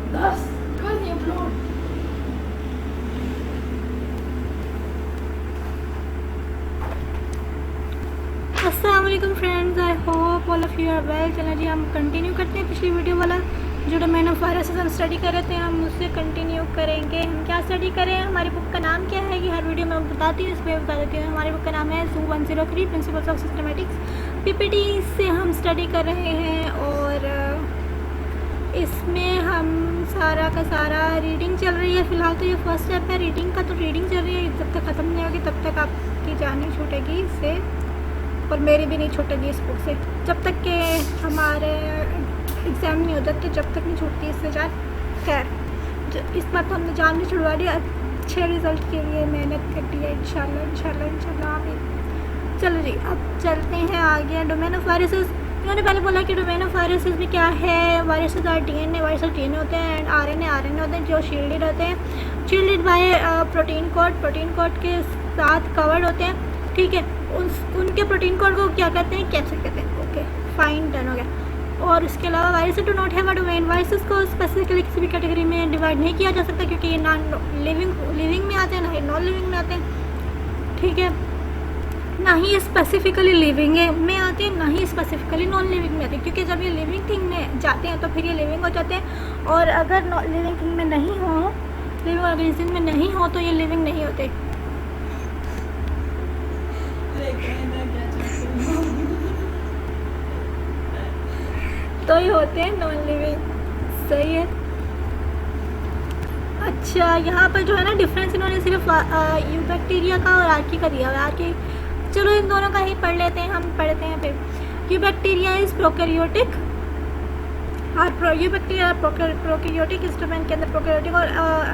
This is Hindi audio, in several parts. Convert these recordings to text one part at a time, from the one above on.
10 कर दिए अपलोड। अस्सलाम वालेकुम friends, I hope all of you are well. चलो जी, हम कंटिन्यू करते हैं पिछली वीडियो वाला जो डोमेन ऑफ वायरसेस हम स्टडी कर रहे थे, हम उससे कंटिन्यू करेंगे। हम क्या स्टडी करें, हमारी बुक का नाम क्या है, ये हर वीडियो में बताती हूँ, इसमें बता देती हूँ। हमारी बुक का नाम है ZOO 103 principles of systematics. PPT से हम स्टडी कर रहे हैं और इसमें हम सारा का सारा रीडिंग चल रही है। फ़िलहाल तो ये फर्स्ट स्टेप है रीडिंग का, तो रीडिंग चल रही है। जब तक ख़त्म नहीं होगी तब तक आपकी जान नहीं छूटेगी इससे, और मेरी भी नहीं छूटेगी इस बुक से। जब तक के हमारे एग्ज़ाम नहीं हो जाते जब तक नहीं छूटती इससे जान। खैर, इस बार तो हमने जान नहीं छुड़वा दी। अच्छे रिज़ल्ट के लिए मेहनत करती है इंशाल्लाह इंशाल्लाह इंशाल्लाह आमीन। चलो जी, अब चलते हैं आगे। डोमेन ऑफ वायरसेस, मैंने पहले बोला कि डोमेन ऑफ वायरसेस में क्या है। Viruses are DNA, viruses DNA होते हैं, एंड आरएनए होते हैं जो शील्डेड होते हैं, शील्डेड बाय प्रोटीन कोड के साथ कवर्ड होते हैं। ठीक है, उनके प्रोटीन कोड को क्या कहते हैं, कैप्सिड कहते हैं। ओके फाइन, डन हो गया। और उसके अलावा viruses do not have a domain. Viruses को स्पेसिफिकली किसी भी कैटेगरी में डिवाइड नहीं किया जा सकता, क्योंकि ये नॉन लिविंग में आते हैं, ना ही नॉन लिविंग में आते हैं। ठीक है, ना ही स्पेसिफिकली लिविंग में आते हैं, ना ही स्पेसिफिकली नॉन लिविंग में आते हैं। क्योंकि जब ये लिविंग थिंग में जाते हैं तो फिर ये लिविंग हो जाते हैं, और अगर लिविंग थिंग में नहीं हो, लिविंग ऑर्गेनिज्म में नहीं हो, तो ये लिविंग नहीं होते। तो ये होते हैं नॉन लिविंग। सही है। अच्छा, यहाँ पर जो है ना डिफरेंस इन्होंने सिर्फ यूबैक्टीरिया का और आर्की का दिया हुआ है। आर्की, चलो इन दोनों का ही पढ़ लेते हैं, हम पढ़ते हैं फिर। यूबैक्टीरिया इज प्रोकैरियोटिक, और यूबैक्टीरिया प्रोकैरियोटिक, इस डोमेन के अंदर प्रोकैरियोटिक और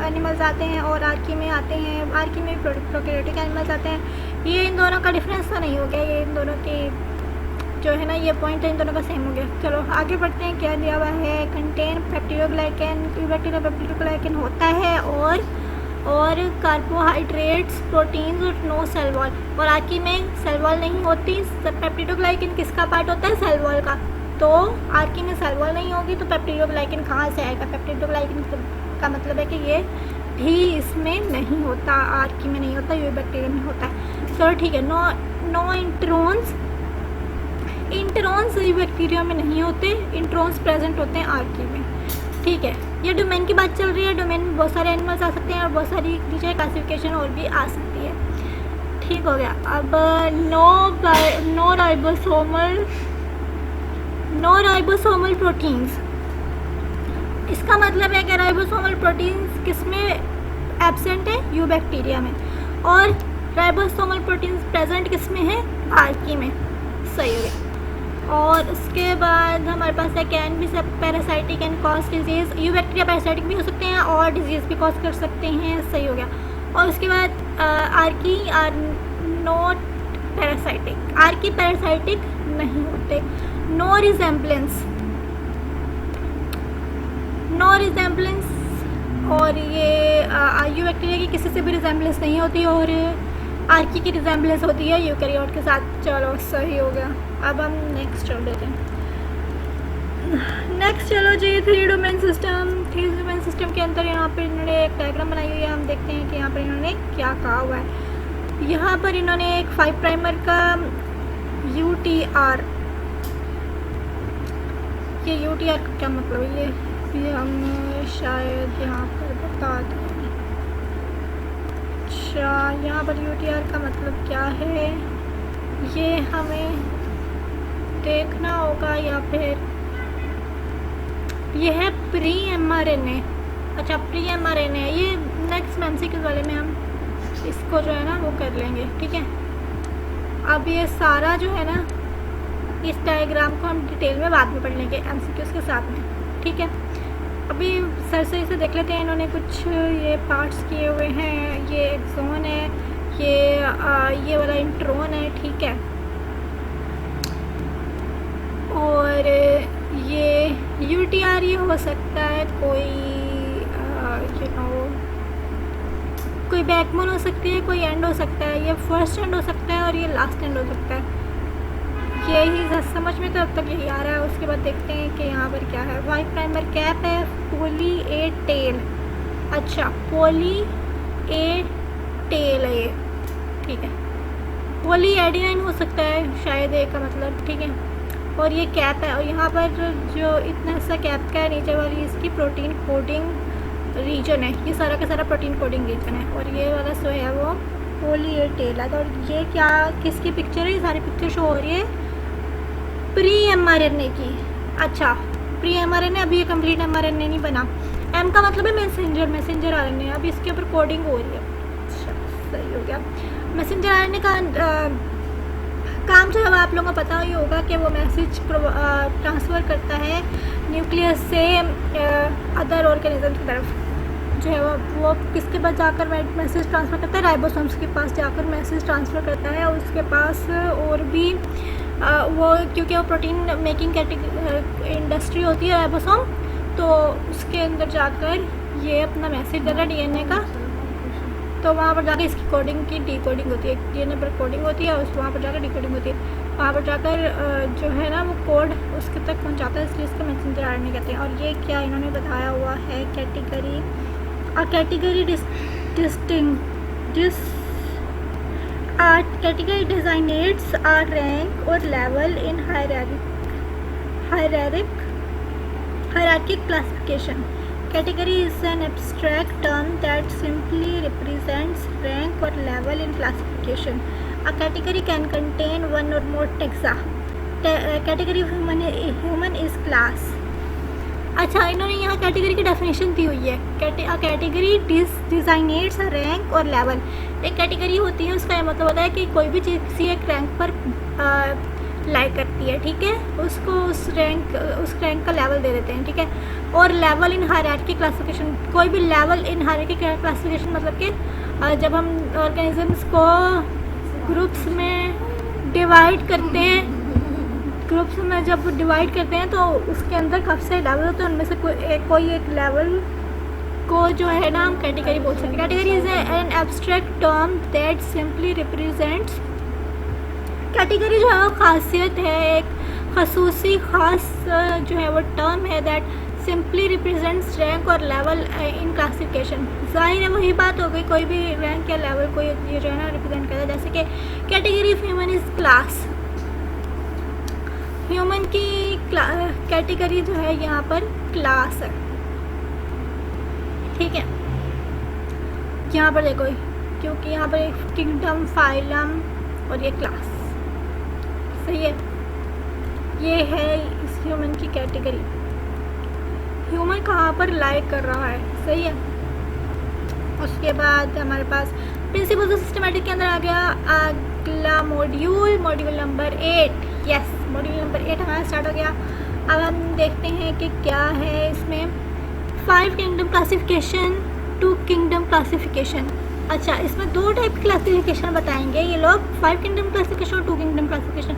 एनिमल्स आते हैं, और आर्की में आते हैं, आर्की में प्रोकैरियोटिक एनिमल्स आते हैं। ये इन दोनों का डिफरेंस तो नहीं हो गया, ये इन दोनों की जो है ना, ये पॉइंट है इन दोनों का सेम हो गया। चलो आगे बढ़ते हैं। क्या दिया हुआ है, कंटेन पेप्टिडोग्लाइकन। यूबैक्टीरिया पेप्टिडोग्लाइकन होता है और कार्बोहाइड्रेट्स, प्रोटीन्स और नो सेल वॉल। और आर्की में सेल वॉल नहीं होती। पेप्टिडोग्लाइकन किसका पार्ट होता है, सेल वॉल का। तो आर्की में सेल वॉल नहीं होगी तो पेप्टिडोग्लाइकन कहाँ से आएगा। पेप्टिडोग्लाइकन का मतलब है कि ये भी इसमें नहीं होता, आर्की में नहीं होता, यूबैक्टीरिया में होता है। चलो ठीक है। नो इंट्रॉन्स यूबैक्टीरिया में नहीं होते, इंट्रॉन्स प्रेजेंट होते हैं आर्की में। ठीक है, ये डोमेन की बात चल रही है। डोमेन में बहुत सारे एनिमल्स आ सकते हैं और बहुत सारी नीचे क्लासिफिकेशन और भी आ सकती है। ठीक हो गया। अब नो राइबोसोमल प्रोटीन्स, इसका मतलब है कि राइबोसोमल प्रोटीन्स किस में एब्सेंट है, यूबैक्टीरिया में, और राइबोसोमल प्रोटीन्स प्रेजेंट किस में है, आर्की में। सही हो गया। और उसके बाद हमारे पास है can be parasitic and cause disease. Eubacteria parasitic भी हो सकते हैं और डिजीज़ भी कॉज कर सकते हैं। सही हो गया। और उसके बाद archaea are not parasitic, archaea parasitic नहीं होते। नो रिजेम्बलेंस, और ये यूबैक्टीरिया की किसी से भी रिजेम्बलेंस नहीं होती, और आर्की की रिजेम्बलेंस होती है यूकैरियोट के साथ। चलो सही हो गया। अब हम नेक्स्ट चल देते हैं। नेक्स्ट चलो जी, थ्री डोमेन सिस्टम के अंदर यहाँ पर इन्होंने एक डायग्राम बनाई हुई है। हम देखते हैं कि यहाँ पर इन्होंने क्या कहा हुआ है। यहाँ पर इन्होंने एक 5 प्राइमर का UTR, ये UTR का क्या मतलब है, ये हम शायद यहाँ पर बता दें। अच्छा, यहाँ पर UTR का मतलब क्या है ये हमें देखना होगा, या फिर ये है प्री mRNA। अच्छा, प्री mRNA, ये नेक्स्ट MCQ वाले में हम इसको जो है ना वो कर लेंगे। ठीक है, अब ये सारा जो है ना, इस डायग्राम को हम डिटेल में बाद में पढ़ लेंगे MCQs के साथ में। ठीक है, अभी सरसरी से देख लेते हैं। इन्होंने कुछ ये पार्ट्स किए हुए हैं। ये एक्सोन है, ये वाला इंट्रोन है। ठीक है, और ये UTR ये हो सकता है कोई बैकबोन हो सकती है, कोई एंड हो सकता है। ये फर्स्ट एंड हो सकता है और ये लास्ट एंड हो सकता है। यही समझ में तो अब तक यही आ रहा है। उसके बाद देखते हैं कि यहाँ पर क्या है। वाइट प्राइमर कैप है, पोली ए टेल। अच्छा, पोली ए टेल है ये, ठीक है। पोली एडिनाइन हो सकता है शायद ए का मतलब, ठीक है। और ये कैप है, और यहाँ पर जो इतना सा कैप का है, नीचे वाली इसकी प्रोटीन कोडिंग रीजन है। ये सारा का सारा प्रोटीन कोडिंग रीजन है। और ये वाला जो है वो पोली ए टेल है। और ये क्या, किसकी पिक्चर है? ये सारी पिक्चर शो हो रही है प्री mRNA की। अच्छा, प्री mRNA, अभी ये कंप्लीट mRNA नहीं बना। एम का मतलब है मैसेंजर RNA। अब इसके ऊपर कोडिंग हो रही है। अच्छा, सही हो गया। मैसेंजर RNA का काम जो है वो आप लोगों को पता ही होगा कि वो मैसेज ट्रांसफ़र करता है न्यूक्लियस से अदर ऑर्गेनिज्म की तरफ। जो है वो किसके पास जाकर मैसेज ट्रांसफ़र करता है? राइबोसोम्स के पास जाकर मैसेज ट्रांसफ़र करता है। और उसके पास और भी वो, क्योंकि वो प्रोटीन मेकिंग इंडस्ट्री होती है राइबोसोम, तो उसके अंदर जाकर ये अपना मैसेज दे रहा है DNA का। तो वहाँ पर जाकर इसकी कोडिंग की डिकोडिंग होती है। DNA पर कोडिंग होती है, उस वहाँ पर जाकर डिकोडिंग होती है। वहाँ पर जाकर जो है ना वो कोड उसके तक पहुँचाता है, इसलिए इसका मैसेंजर RNA कहते हैं। और ये क्या इन्होंने बताया हुआ है, category category designates a rank or level in hierarchic classification. Category is an abstract term that simply represents rank or level in classification. A category can contain one or more taxa. Category of human is class. अच्छा, इन्होंने यहाँ कैटेगरी की डेफिनेशन दी हुई है। कैटेगरी डिजाइनेट्स अ रैंक और लेवल। एक कैटेगरी होती है, उसका मतलब होता है कि कोई भी चीज़ किसी एक रैंक पर लाइक करती है, ठीक है। उसको उस रैंक का लेवल दे देते हैं, ठीक है। और लेवल इन हायरार्की क्लासिफिकेशन, कोई भी लेवल इन हायरार्की क्लासिफिकेशन मतलब कि जब हम ऑर्गेनिजम्स को ग्रुप्स में डिवाइड करते हैं, ग्रुप्स में जब डिवाइड करते हैं तो उसके अंदर काफ़ी सारे लेवल होते हैं। उनमें से कोई एक लेवल को जो है ना हम कैटेगरी बोल सकते हैं। Category is an abstract term that simply represents. Category जो है वो खासियत है, एक खसूसी ख़ास जो है वो टर्म है दैट सिंपली रिप्रेजेंट्स रैंक और लेवल इन क्लासिफिकेशन। जाहिर है वही बात हो गई, कोई भी रैंक या लेवल को ये जो है ना रिप्रेजेंट करता है। जैसे कि category of human is class. Human की कैटेगरी जो है यहाँ पर क्लास है, ठीक है। यहाँ पर देखो, क्योंकि यहाँ पर एक किंगडम, फाइलम और ये क्लास, सही है। ये है इस ह्यूमन की कैटेगरी। ह्यूमन कहाँ पर लाइक कर रहा है, सही है। उसके बाद हमारे पास प्रिंसिपल्स ऑफ सिस्टमैटिक के अंदर आ गया अगला module number 8। Yes, module number 8 हमारा स्टार्ट हो गया। अब हम देखते हैं कि क्या है इसमें। 5 किंगडम क्लासिफिकेशन, 2 किंगडम क्लासिफिकेशन। अच्छा, इसमें 2 टाइप की क्लासिफिकेशन बताएंगे ये लोग, 5 किंगडम क्लासिफिकेशन और 2 किंगडम क्लासिफिकेशन।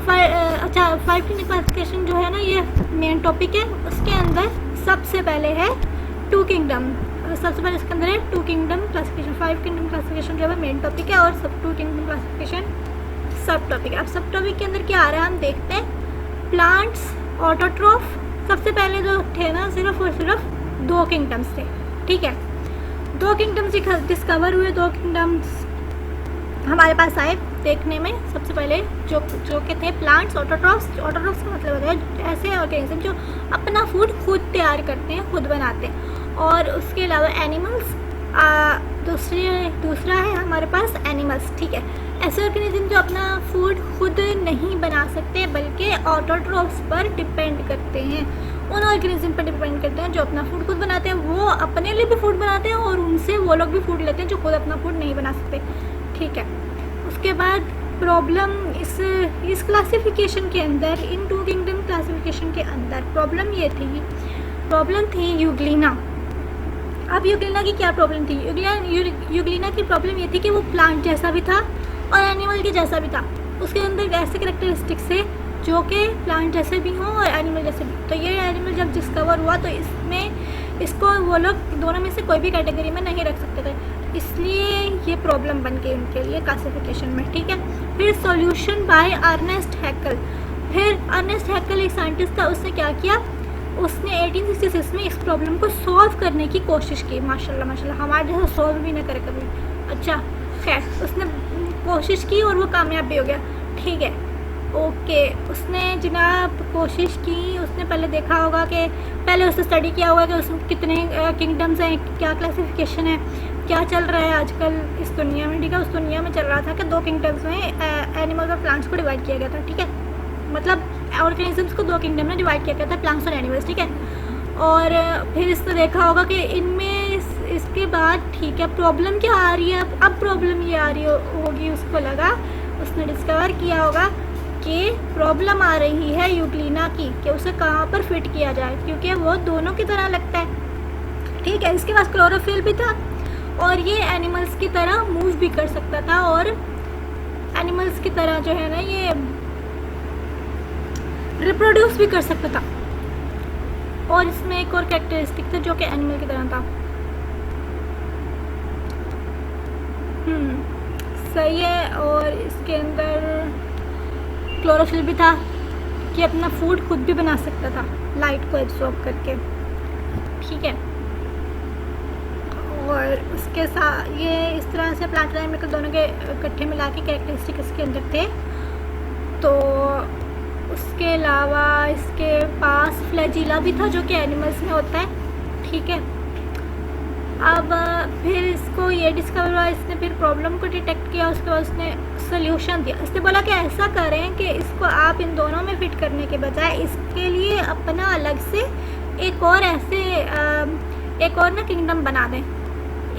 5 किंगडम क्लासिफिकेशन जो है ना ये मेन टॉपिक है। उसके अंदर सबसे पहले है 2 किंगडम, सबसे पहले इसके अंदर है 2 किंगडम क्लासिफिकेशन। 5 किंगडम क्लासिफिकेशन जो है मेन टॉपिक है और 2 किंगडम क्लासिफिकेशन सब टॉपिक है। अब सब टॉपिक के अंदर क्या आ रहा है हम देखते हैं। Plants, autotroph. सबसे पहले जो थे ना सिर्फ और सिर्फ 2 किंगडम्स थे, ठीक है। 2 किंगडम्स डिस्कवर हुए, 2 किंगडम्स हमारे पास आए देखने में। सबसे पहले जो के थे प्लांट्स, ऑटोट्रोफ्स। ऑटोट्रोफ्स का मतलब होता है ऐसे ऑर्गेनिज्म जो अपना फूड खुद तैयार करते हैं, खुद बनाते हैं। और उसके अलावा एनिमल्स, दूसरा है हमारे पास एनिमल्स, ठीक है। ऐसे ऑर्गेनिज्म जो अपना फूड खुद नहीं बना सकते बल्कि ऑटोट्रोफ्स पर डिपेंड करते हैं। उन ऑर्गेनिज्म पर डिपेंड करते हैं जो अपना फूड खुद बनाते हैं, वो अपने लिए भी फूड बनाते हैं और उनसे वो लोग भी फूड लेते हैं जो खुद अपना फूड नहीं बना सकते, ठीक है। उसके बाद प्रॉब्लम इस क्लासिफिकेशन के अंदर, इन 2 किंगडम क्लासिफिकेशन के अंदर प्रॉब्लम थी यूग्लिना। अब यूग्लिना की क्या प्रॉब्लम थी? यूग्लिना की प्रॉब्लम ये थी कि वो प्लांट जैसा भी था और एनिमल के जैसा भी था। उसके अंदर ऐसे कैरेक्टरिस्टिक्स है जो कि प्लांट जैसे भी हों और एनिमल जैसे भी। तो ये एनिमल जब डिस्कवर हुआ तो इसको वो लोग दोनों में से कोई भी कैटेगरी में नहीं रख सकते थे, इसलिए ये प्रॉब्लम बन गई उनके लिए क्लासिफिकेशन में, ठीक है। फिर सॉल्यूशन बाय अर्नेस्ट हैकल। फिर अर्नेस्ट हैकेल एक साइंटिस्ट था, उसने क्या किया, उसने 1866 में इस प्रॉब्लम को सॉल्व करने की कोशिश की। माशाल्लाह माशाल्लाह, हमारे जैसा सॉल्व भी ना करे कभी। अच्छा खैर, उसने कोशिश की और वो कामयाब भी हो गया। ठीक है, ओके। उसने जनाब कोशिश की, उसने पहले देखा होगा कि पहले उसने स्टडी किया होगा कि उसमें कितने किंगडम्स हैं, क्या क्लासिफिकेशन है, क्या चल रहा है आजकल इस दुनिया में। ठीक है, उस दुनिया में चल रहा था कि 2 किंगडम्स में एनिमल्स और प्लांट्स को डिवाइड किया गया था। ठीक है, मतलब ऑर्गेनिजम्स को 2 किंगडम में डिवाइड किया गया था, प्लांट्स और एनिमल्स। ठीक है, और फिर इसने देखा होगा कि इनमें इसके बाद ठीक है प्रॉब्लम क्या आ रही है, अब प्रॉब्लम ये आ रही होगी, उसको लगा, उसने डिस्कवर किया होगा कि प्रॉब्लम आ रही है यूग्लिना की, कि उसे कहाँ पर फिट किया जाए, क्योंकि वो दोनों की तरह लगता है। ठीक है, इसके पास क्लोरोफिल भी था और ये एनिमल्स की तरह मूव भी कर सकता था, और एनिमल्स की तरह जो है ना ये रिप्रोड्यूस भी कर सकता था। और इसमें एक और कैरेक्टरिस्टिक था जो कि एनिमल की तरह था। सही है। और इसके अंदर क्लोरोफिल भी था कि अपना फूड खुद भी बना सकता था लाइट को एब्जॉर्ब करके। ठीक है, और उसके साथ ये इस तरह से प्लांट और एनिमल दोनों के इकट्ठे मिला के कैरेक्टरिस्टिक इसके अंदर थे। तो उसके अलावा इसके पास फ्लैजिला भी था जो कि एनिमल्स में होता है। ठीक है, अब फिर इसको ये डिस्कवर हुआ, इसने फिर प्रॉब्लम को डिटेक्ट किया, उसके बाद उसने सोल्यूशन दिया। इसने बोला कि ऐसा करें कि इसको आप इन दोनों में फिट करने के बजाय इसके लिए अपना अलग से एक और ना किंगडम बना दें।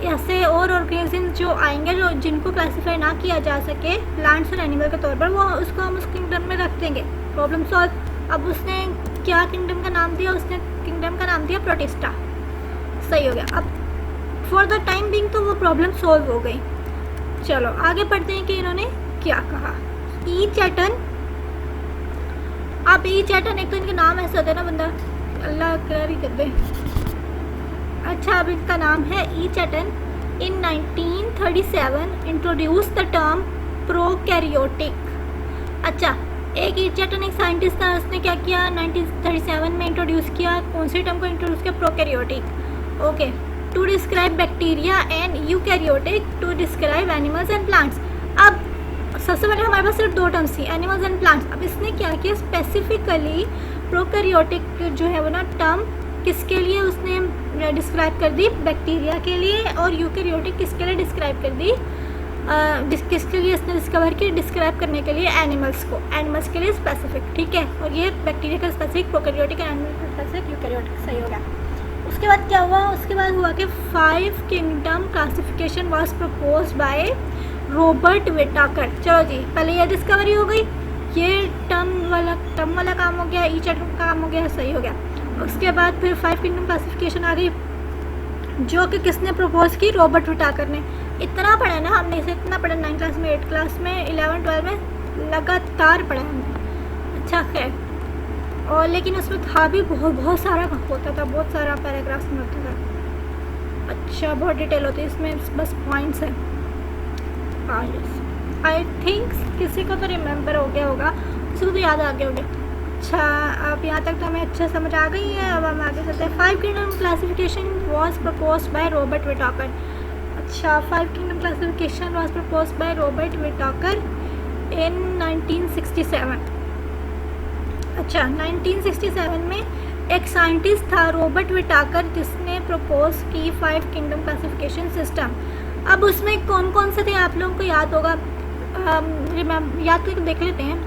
ऐसे और ऑर्गेनिज्म जो आएंगे जो जिनको क्लासीफाई ना किया जा सके प्लांट्स और एनिमल के तौर पर, वो उसको हम उस किंगडम में रख देंगे। Problem solve. अब उसने क्या किंगडम का नाम दिया, उसने किंगडम का नाम दिया प्रोटिस्टा। सही हो गया। अब फॉर द टाइम बिंग तो वो प्रॉब्लम सॉल्व हो गई। चलो आगे पढ़ते हैं कि इन्होंने क्या कहा। ई चैटन। अब ई चैटन, एक तो इनके नाम ऐसे होते हैं ना, बंदा अल्लाह कर ही कर दे। अच्छा, अब इनका नाम है ई चैटन। इन 1937 इंट्रोड्यूस द टर्म प्रोकैरियोटिक। अच्छा, एक ई चैटन एक साइंटिस्ट था, उसने क्या किया 1937 में इंट्रोड्यूस किया, कौन से टर्म को इंट्रोड्यूस किया, prokaryotic. Okay, to describe bacteria and eukaryotic to describe animals and plants. अब सबसे पहले हमारे पास सिर्फ 2 टर्म्स थी, एनिमल्स एंड प्लांट्स। अब इसने क्या किया, स्पेसिफिकली प्रोकैरियोटिक जो है वो ना टर्म किसके लिए उसने डिस्क्राइब कर दी, बैक्टीरिया के लिए, और यूकैरियोटिक किसके लिए डिस्क्राइब कर दी, किसके लिए इसने डिस्कवर की, डिस्क्राइब करने के लिए एनिमल्स को, एनिमल्स के लिए स्पेसिफिक। ठीक है, और ये बैक्टीरिया का स्पेसिफिक, प्रोकैरियोटिक एंड एनिमल का स्पेसिफिक, यूकैरियोटिक। सही हो गया। उसके बाद क्या हुआ, उसके बाद हुआ कि 5 kingdom classification was proposed by Robert Whittaker. चलो जी, पहले ये डिस्कवरी हो गई, ये टर्म वाला काम हो गया, ई चैटन का काम हो गया। सही हो गया। उसके बाद फिर 5 किंगडम क्लासिफिकेशन आ गई जो कि किसने प्रपोज की, रॉबर्ट विटाकर ने। इतना पढ़ा ना हमने, इसे इतना पढ़ा 9th क्लास में, 8th क्लास में, 11 12 में लगातार पढ़ा हमने। अच्छा खैर, और लेकिन उसमें था भी बहुत सारा होता था, बहुत सारा पैराग्राफ्स में होता था। अच्छा, बहुत डिटेल होती है इसमें, बस पॉइंट्स हैं। आई थिंक किसी को तो रिमेंबर हो गया होगा, किसी को तो याद आ गया होगा। अच्छा, अब यहाँ तक तो हमें अच्छा समझ आ गई है। अब हम आगे चलते हैं। 5 kingdom classification was proposed by Robert Whittaker. अच्छा, 5 kingdom classification was proposed by Robert Whittaker in 1967। अच्छा, 1967 में एक साइंटिस्ट था रॉबर्ट विटाकर जिसने प्रपोज की 5 किंगडम क्लासिफिकेशन सिस्टम। अब उसमें कौन कौन से थे आप लोगों को याद होगा, याद करके देख लेते हैं,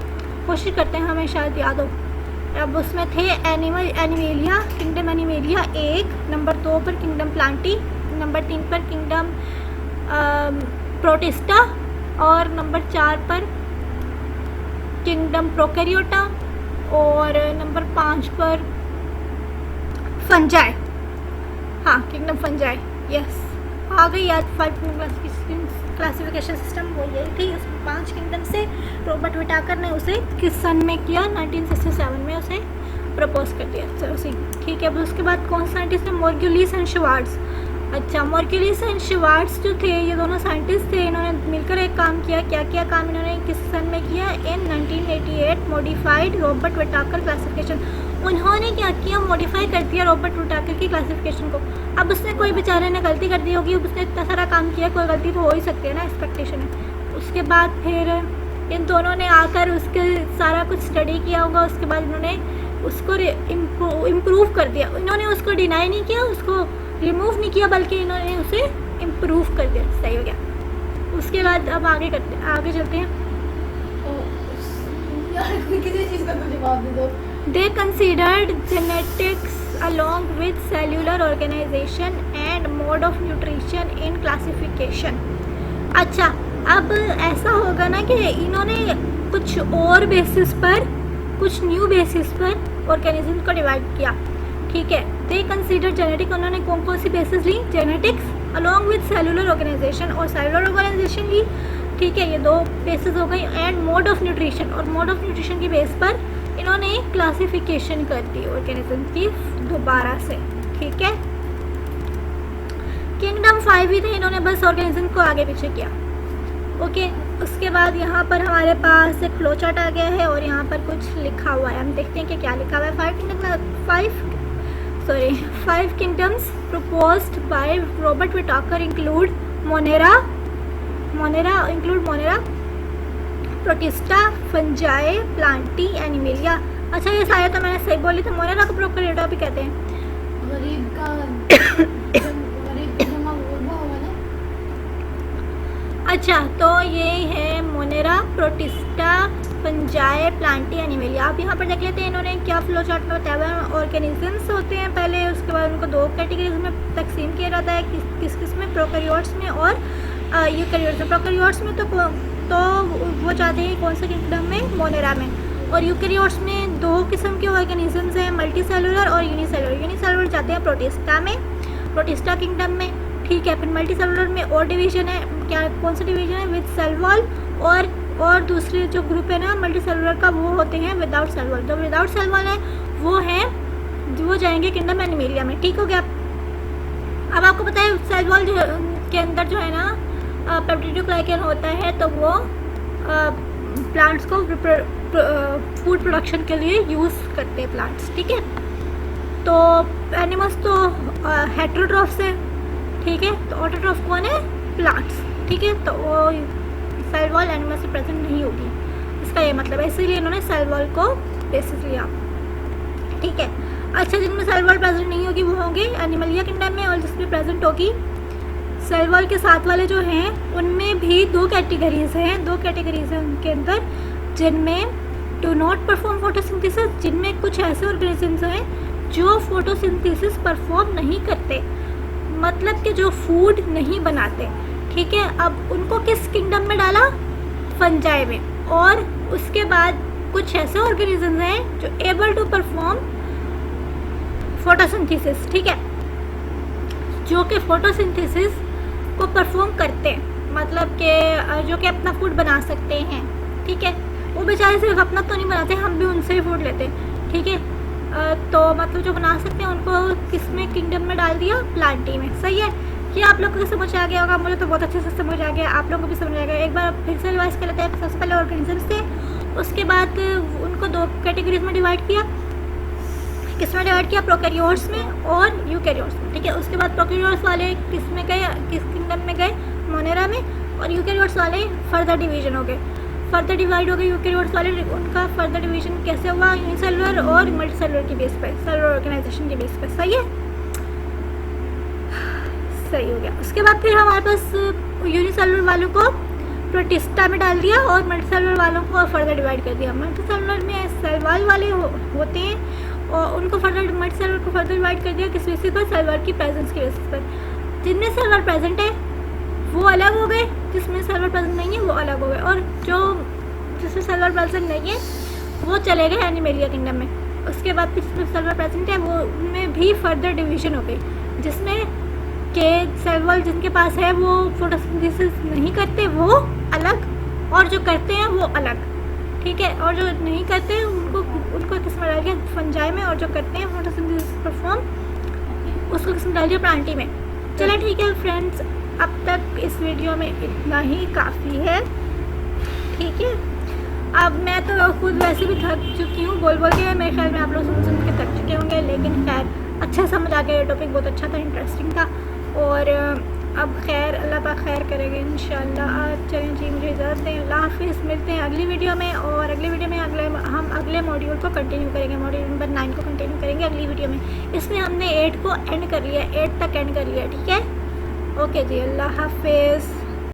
कोशिश करते हैं हमें शायद याद हो। अब उसमें थे एनिमेलिया, किंगडम एनिमेलिया 1, नंबर 2 पर किंगडम प्लांटी, नंबर 3 पर किंगडम प्रोटिस्टा, और नंबर 4 पर किंगडम प्रोकैरियोटा, और नंबर 5 पर फंजाई। हाँ, किंगडम फंजाई। यस, आ गई याद। 5 किंगडम क्लासिफिकेशन सिस्टम वो यही थी। उसमें 5 किंगडम से रॉबर्ट विटाकर ने उसे किस सन में किया, 1967 में उसे प्रपोज कर दिया। चलो सी ठीक है। अब उसके बाद कौन साइंटिस्ट है, मॉर्गुलिस एंड श्वार्ट्ज। अच्छा, मर्क्यूरीज एंड श्वार्ट्ज जो थे, ये दोनों साइंटिस्ट थे, इन्होंने मिलकर एक काम किया। क्या क्या काम इन्होंने किस सन में किया? इन 1988 मॉडिफाइड रॉबर्ट विटाकर क्लासिफिकेशन। उन्होंने क्या किया? मॉडिफाई कर दिया रॉबर्ट विटाकर की क्लासिफिकेशन को। अब उसने कोई बेचारे ने गलती कर दी होगी, उसने इतना सारा काम किया, कोई गलती तो हो ही सकती है ना, एक्सपेक्टेशन है। उसके बाद फिर इन दोनों ने आकर उसके सारा कुछ स्टडी किया होगा, उसके बाद इन्होंने उसको इम्प्रूव कर दिया। इन्होंने उसको डिनाई नहीं किया, उसको रिमूव नहीं किया, बल्कि इन्होंने उसे इम्प्रूव कर दिया। सही हो गया। उसके बाद अब आगे चलते हैं। किसी चीज़ का तो जवाब दे दो। They considered genetics along with cellular organization and mode of nutrition in classification. अच्छा, अब ऐसा होगा ना कि इन्होंने कुछ और बेसिस पर, कुछ न्यू बेसिस पर ऑर्गेनिज्म को डिवाइड किया। ठीक है, दे कंसीडर जेनेटिक, उन्होंने कौन कौन सी बेसिस ली? Genetics along with cellular organisation, और सेलुलर ऑर्गेनाइजेशन ली। ठीक है, ये दो बेसिस हो गई। एंड मोड ऑफ न्यूट्रिशन, और मोड ऑफ न्यूट्रिशन की बेस पर इन्होंने क्लासिफिकेशन कर दी ऑर्गेनिज्म की दोबारा से। ठीक है, किंगडम 5 ही थे, इन्होंने बस ऑर्गेनिज्म को आगे पीछे किया। ओके, उसके बाद यहाँ पर हमारे पास एक फ्लो चार्ट आ गया है और यहाँ पर कुछ लिखा हुआ है। हम देखते हैं कि क्या लिखा हुआ है। 5 kingdoms proposed by Robert Whitaker include Monera, Protista, Fungi, Plantae, Animalia। अच्छा, ये सारे तो मैंने सही बोली, तो मोनेरा को प्रोकैरियोटा भी कहते हैं। गरीब का जमा होगा ना। अच्छा, तो ये है Monera, protista, fungi, Plantae, animalia. आप यहाँ पर देख लेते हैं इन्होंने क्या फ्लो चार्ट में बताया हुआ है। ऑर्गेनिजम्स होते हैं पहले, उसके बाद उनको दो कैटेगरीज में तकसीम किया जाता है, किस में? प्रोकैरियोट्स में और यूकैरियोट्स में। प्रोकैरियोट्स में तो वो जाते हैं कौन से किंगडम में? मोनेरा में। और यूकैरियोट्स में दो किस्म के ऑर्गेनिजम्स हैं, मल्टी सेलुलर और यूनिसेलुलर। यूनिसेलुलर जाते हैं प्रोटिस्टा में, प्रोटिस्टा किंगडम में। ठीक है, फिर मल्टी सेलुलर में और डिवीजन है, क्या कौन सा डिवीजन है? With cell wall. और दूसरे जो ग्रुप है ना मल्टी सेलुलर का, वो होते हैं विदाउट सेल वॉल। जो विदाउट सेल वॉल है वो जाएंगे किंगडम एनिमेलिया में। ठीक हो गया। अब आपको पता है सेल वॉल जो के अंदर जो है ना पेप्टिडोग्लाइकन होता है, तो वो प्लांट्स को फूड प्रोडक्शन के लिए यूज़ करते हैं प्लांट्स। ठीक है, तो एनिमल्स तो हेटेरोट्रॉफ्स हैं। ठीक है, तो ऑटोट्रॉफ कौन है? प्लांट्स। ठीक है, तो वो सेल वॉल एनिमल से प्रेजेंट नहीं होगी, इसका ये मतलब है। इसीलिए इन्होंने सेल वॉल को बेसिस लिया। ठीक है, अच्छा, जिनमें सेल वॉल प्रेजेंट नहीं होगी वो होंगे एनिमलिया किंगडम में, और जिसमें प्रेजेंट होगी सेल वॉल के साथ वाले जो हैं उनमें भी दो कैटेगरीज हैं उनके अंदर, जिनमें डू नॉट परफॉर्म फोटोसिंथेसिस, जिनमें कुछ ऐसे ऑर्गेनिजम्स हैं जो फोटोसिंथेसिस परफॉर्म नहीं करते, मतलब कि जो फूड नहीं बनाते। ठीक है, अब उनको किस किंगडम में डाला? फंजाई में। और उसके बाद कुछ ऐसे ऑर्गेनिजम्स हैं जो एबल टू परफॉर्म फोटोसिंथेसिस। ठीक है, जो कि फोटोसिंथेसिस को परफॉर्म करते हैं, मतलब कि जो कि अपना फूड बना सकते हैं। ठीक है, वो बेचारे सिर्फ अपना तो नहीं बनाते, हम भी उनसे ही फूड लेते हैं। ठीक है, तो मतलब जो बना सकते हैं उनको किस में? किंगडम में डाल दिया? प्लांटी में। सही है, ये आप लोगों को समझ आ गया होगा, मुझे तो बहुत अच्छे से समझ आ गया, आप लोगों को भी समझ आ गया। एक बार फिर से रिवाइज कर लेते हैं। सबसे पहले ऑर्गेनिजम्स थे, उसके बाद उनको दो कैटेगरीज में डिवाइड किया। किस में डिवाइड किया? प्रोकैरियोट्स में और यूकैरियोट्स में। ठीक है, उसके बाद प्रोकैरियोट्स वाले किस में गए? किस किंगडम में गए? मोनेरा में। और यूकैरियोट्स वाले फर्दर डिवीजन हो गए, फर्दर डिवाइड हो गए यूकैरियोट्स वाले। उनका फर्दर डिवीजन कैसे हुआ? यूनिसेलुलर और मल्टी सेलुलर की बेस पर, सेलुलर ऑर्गेनाइजेशन की बेस पर। सही है, सही हो गया। उसके बाद फिर हमारे पास यूनिसेलुलर वालों को प्रोटिस्टा में डाल दिया और मल्टी सेलुलर वालों को फर्दर डिवाइड कर दिया। मल्टी सेलुलर में सेल वॉल वाले होते हैं और उनको फर्दर मल्टी सेलुलर को फर्दर डिवाइड कर दिया किस बेसिस पर? सेल वॉल की प्रेजेंस की बेसिस पर। जिनमें सेल वॉल प्रेजेंट है वो अलग हो गए, जिसमें सेल वॉल प्रेजेंट नहीं है वो अलग हो गए, और जिसमें सेल वॉल प्रेजेंट नहीं है वो चले गए एनिमेलिया किंगडम में। उसके बाद फिर जिसमें सेल वॉल प्रेजेंट है वो उनमें भी फर्दर डिवीजन हो गई, जिसमें के सेल वॉल जिनके पास है वो फोटोसिंथेसिस नहीं करते वो अलग, और जो करते हैं वो अलग। ठीक है, और जो नहीं करते उनको किस में डाल दिया? फंजाई में। और जो करते हैं फोटोसिंथेसिस परफॉर्म उसको किस में डाल दिया? प्लांटी में। चलो ठीक है फ्रेंड्स, अब तक इस वीडियो में इतना ही काफ़ी है, ठीक है। अब मैं तो खुद वैसे भी थक चुकी हूँ बोल बोल के, मेरे ख्याल में आप लोग सुन के थक चुके होंगे, लेकिन खैर अच्छा समझ आ गया, ये टॉपिक बहुत अच्छा था, इंटरेस्टिंग था। और अब खैर अल्लाह पाक खैर करेंगे इंशाल्लाह। आज चलें जी, मुझे इजाज़त दें, अल्लाह हाफिज़, मिलते हैं अगली वीडियो में। और अगली वीडियो में हम अगले मॉड्यूल को कंटिन्यू करेंगे, मॉड्यूल नंबर 9 को कंटिन्यू करेंगे अगली वीडियो में। इसमें हमने 8 को एंड कर लिया, 8 तक एंड कर लिया, ठीक है। ओके जी, अल्लाह हाफिज़।